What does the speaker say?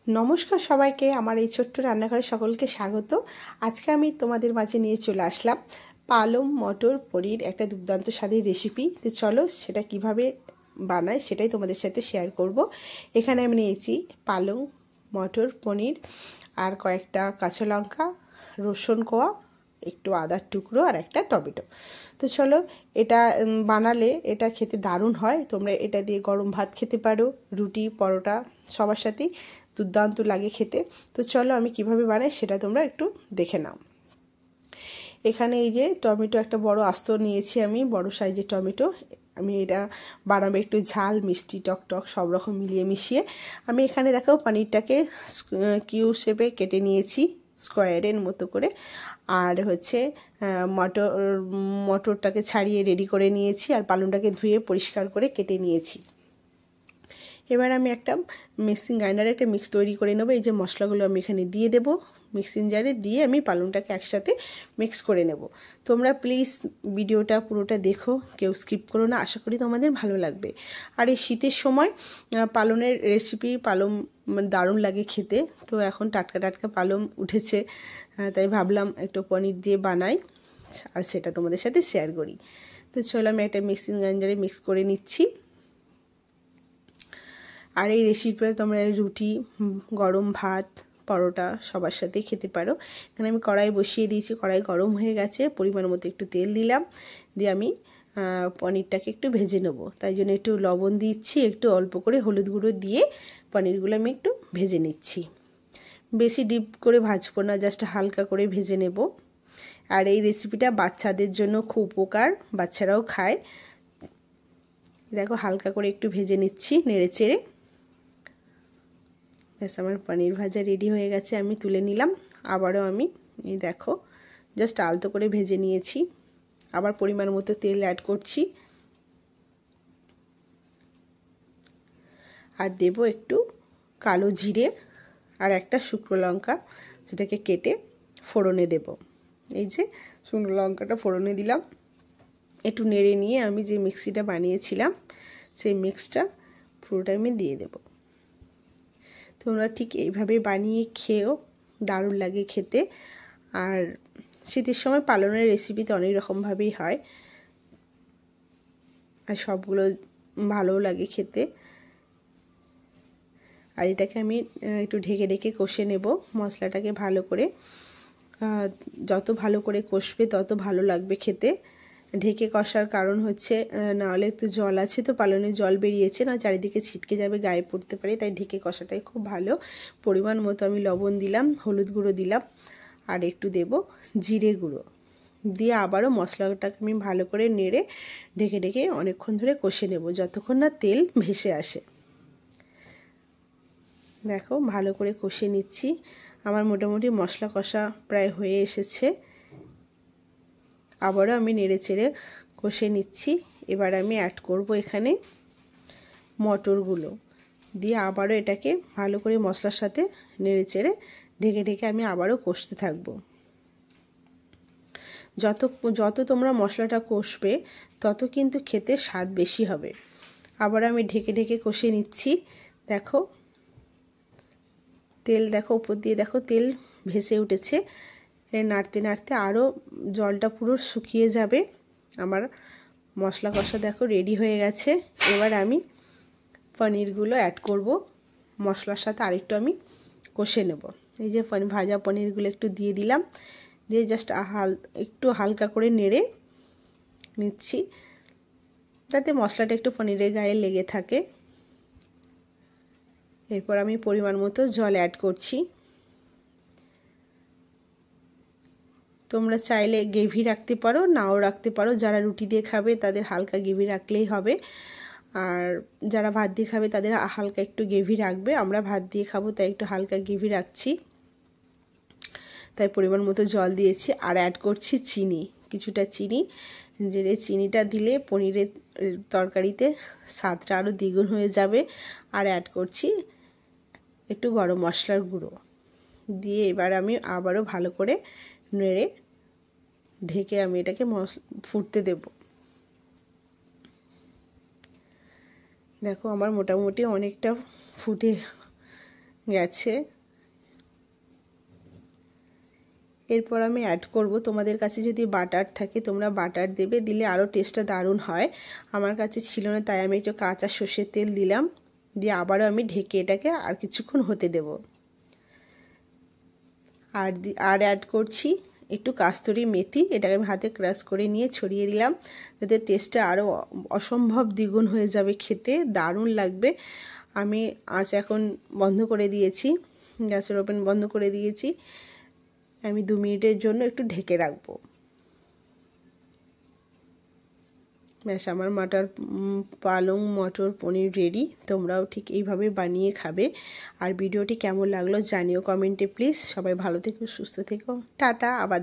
নমস্কার সবাইকে, আমার এই ছোট্ট রান্নাঘরে সকলকে স্বাগত। আজকে আমি তোমাদের মাঝে নিয়ে চলে আসলাম পালং মটর পনির একটা দুর্দান্ত স্বাদের রেসিপি। তো চলো সেটা কিভাবে বানাই সেটাই তোমাদের সাথে শেয়ার করব। এখানে আমি নিয়েছি পালং মটর পনির আর কয়েকটা কাঁচা লঙ্কা, রসুন কোয়া, একটু আদার টুকরো আর একটা টমেটো। তো চলো এটা বানালে এটা খেতে দারুণ হয়। তোমরা এটা দিয়ে গরম ভাত খেতে পারো, রুটি পরোটা সবার সাথেই দুর্দান্ত লাগে খেতে। তো চলো আমি কিভাবে বানাই সেটা তোমরা একটু দেখে নাও। এখানে এই যে টমেটো একটা বড় আস্ত নিয়েছি, আমি বড় সাইজের টমেটো। আমি এটা বানাবো একটু ঝাল মিষ্টি টক টক সব রকম মিলিয়ে মিশিয়ে। আমি এখানে দেখো পনিরটাকে কিউ শেপে কেটে নিয়েছি স্কোয়ারের মতো করে, আর হচ্ছে মটরটাকে ছাড়িয়ে রেডি করে নিয়েছি, আর পালংটাকে ধুয়ে পরিষ্কার করে কেটে নিয়েছি। এবার আমি একটা মিক্সিং গ্রাইন্ডারে একটা মিক্স তৈরি করে নেবো। এই যে মশলাগুলো আমি এখানে দিয়ে দেবো মিক্সিং জারে, দিয়ে আমি পালংটাকে একসাথে মিক্স করে নেব। তোমরা প্লিজ ভিডিওটা পুরোটা দেখো, কেউ স্কিপ করো না, আশা করি তোমাদের ভালো লাগবে। আর এই শীতের সময় পালংয়ের রেসিপি, পালং দারুণ লাগে খেতে। তো এখন টাটকা টাটকা পালং উঠেছে, তাই ভাবলাম একটু পনির দিয়ে বানাই আর সেটা তোমাদের সাথে শেয়ার করি। তো চলো আমি একটা মিক্সিং গ্রাইন্ডারে মিক্স করে নিচ্ছি। আর এই রেসিপিটা তোমরা রুটি, গরম ভাত, পরোটা সবার সাথে খেতে পারো। এখানে আমি কড়াই বসিয়ে দিয়েছি, কড়াই গরম হয়ে গেছে, পরিমাণ মতো একটু তেল দিলাম, দিয়ে আমি পনিরটাকে একটু ভেজে নেব। তাই জন্য একটু লবণ দিচ্ছি, একটু অল্প করে হলুদ গুঁড়ো দিয়ে পনিরগুলো আমি একটু ভেজে নিচ্ছি। বেশি ডিপ করে ভাজবো না, জাস্ট হালকা করে ভেজে নেব। আর এই রেসিপিটা বাচ্চাদের জন্য খুব উপকার, বাচ্চারাও খায়। দেখো হালকা করে একটু ভেজে নিচ্ছি নেড়ে চেড়ে। ব্যাস আমার পনির ভাজা রেডি হয়ে গেছে, আমি তুলে নিলাম। আবারও আমি এই দেখো জাস্ট আলতো করে ভেজে নিয়েছি। আবার পরিমাণ মতো তেল অ্যাড করছি, আর দেব একটু কালো জিরে আর একটা শুকনো লঙ্কা, সেটাকে কেটে ফোড়নে দেব। এই যে শুকনো লঙ্কাটা ফোড়নে দিলাম, একটু নেড়ে নিয়ে আমি যে মিক্সিটা বানিয়েছিলাম সেই মিক্সটা পুরোটা আমি দিয়ে দেব। তোমরা ঠিক এইভাবে বানিয়ে খেও, দারুণ লাগে খেতে। আর শীতের সময় পালংয়ের রেসিপি তো অনেক রকমভাবেই হয়, আর সবগুলো ভালোও লাগে খেতে। আর এটাকে আমি একটু ঢেকে ঢেকে কষে নেব মশলাটাকে ভালো করে। যত ভালো করে কষবে তত ভালো লাগবে খেতে। ঢেকে কষার কারণ হচ্ছে নাহলে একটু জল আছে, তো পালংয়ের জল বেরিয়েছে না, চারিদিকে ছিটকে যাবে, গায়ে পড়তে পারে, তাই ঢেকে কষাটাই খুব ভালো। পরিমাণ মতো আমি লবণ দিলাম, হলুদ গুঁড়ো দিলাম, আর একটু দেব জিরে গুঁড়ো দিয়ে আবারও মশলাটাকে আমি ভালো করে নেড়ে ঢেকে ঢেকে অনেকক্ষণ ধরে কষে নেব, যতক্ষণ না তেল ভেসে আসে। দেখো ভালো করে কষে নিচ্ছি। আমার মোটামুটি মশলা কষা প্রায় হয়ে এসেছে। আবারও আমি নেড়ে চেড়ে কষে নিচ্ছি। এবার আমি অ্যাড করব এখানে মটরগুলো, দিয়ে আবারও এটাকে ভালো করে মশলার সাথে নেড়ে চেড়ে ঢেকে ঢেকে আমি আবারও কষতে থাকবো। যত তোমরা মশলাটা কষবে তত কিন্তু খেতে স্বাদ বেশি হবে। আবার আমি ঢেকে ঢেকে কষে নিচ্ছি। দেখো তেল, দেখো উপর দিয়ে দেখো তেল ভেসে উঠেছে। নাড়তে নাড়তে আরও জলটা পুরো শুকিয়ে যাবে। আমার মশলা কষা দেখো রেডি হয়ে গেছে। এবার আমি পনিরগুলো অ্যাড করব মশলার সাথে, আরেকটু আমি কষে নেব। এই যে ভাজা পনিরগুলো একটু দিয়ে দিলাম, দিয়ে জাস্ট একটু হালকা করে নেড়ে নিচ্ছি, যাতে মশলাটা একটু পনিরের গায়ে লেগে থাকে। এরপর আমি পরিমাণ মতো জল অ্যাড করছি। তোমরা চাইলে গ্রেভি রাখতে পারো, নাও রাখতে পারো। যারা রুটি দিয়ে খাবে তাদের হালকা গ্রেভি রাখলেই হবে, আর যারা ভাত দিয়ে খাবে তাদের হালকা একটু গ্রেভি রাখবে। আমরা ভাত দিয়ে খাবো তাই একটু হালকা গ্রেভি রাখছি, তাই পরিমাণ মতো জল দিয়েছি। আর অ্যাড করছি চিনি, কিছুটা চিনি, যে চিনিটা দিলে পনিরের তরকারিতে স্বাদটা আরও দ্বিগুণ হয়ে যাবে। আর অ্যাড করছি একটু গরম মশলার গুঁড়ো দিয়ে এবার আমি আবারও ভালো করে নেড়ে ঢেকে আমি এটাকে ফুটতে দেব। দেখো আমার মোটামুটি অনেকটা ফুটে গেছে। এরপর আমি অ্যাড করব, তোমাদের কাছে যদি বাটার থাকে তোমরা বাটার দেবে, দিলে আরও টেস্টটা দারুণ হয়। আমার কাছে ছিল না, তাই আমি একটু কাঁচা সর্ষের তেল দিলাম, দিয়ে আবারও আমি ঢেকে এটাকে আর কিছুক্ষণ হতে দেব। আর অ্যাড করছি একটু কাস্তুরি মেথি, এটাকে আমি হাতে ক্রাশ করে নিয়ে ছড়িয়ে দিলাম, যাতে টেস্টটা আরও অসম্ভব দ্বিগুণ হয়ে যাবে, খেতে দারুণ লাগবে। আমি আঁচ এখন বন্ধ করে দিয়েছি, গ্যাসের ওভেন বন্ধ করে দিয়েছি। আমি 2 মিনিটের জন্য একটু ঢেকে রাখবো। ব্যাস, আমার পালং মটর পনির রেডি। তোমরাও ঠিক এইভাবে বানিয়ে খাবে। আর ভিডিওটি কেমন লাগলো জানিও কমেন্টে প্লিজ। সবাই ভালো থেকো, সুস্থ থেকো, টাটা। আবার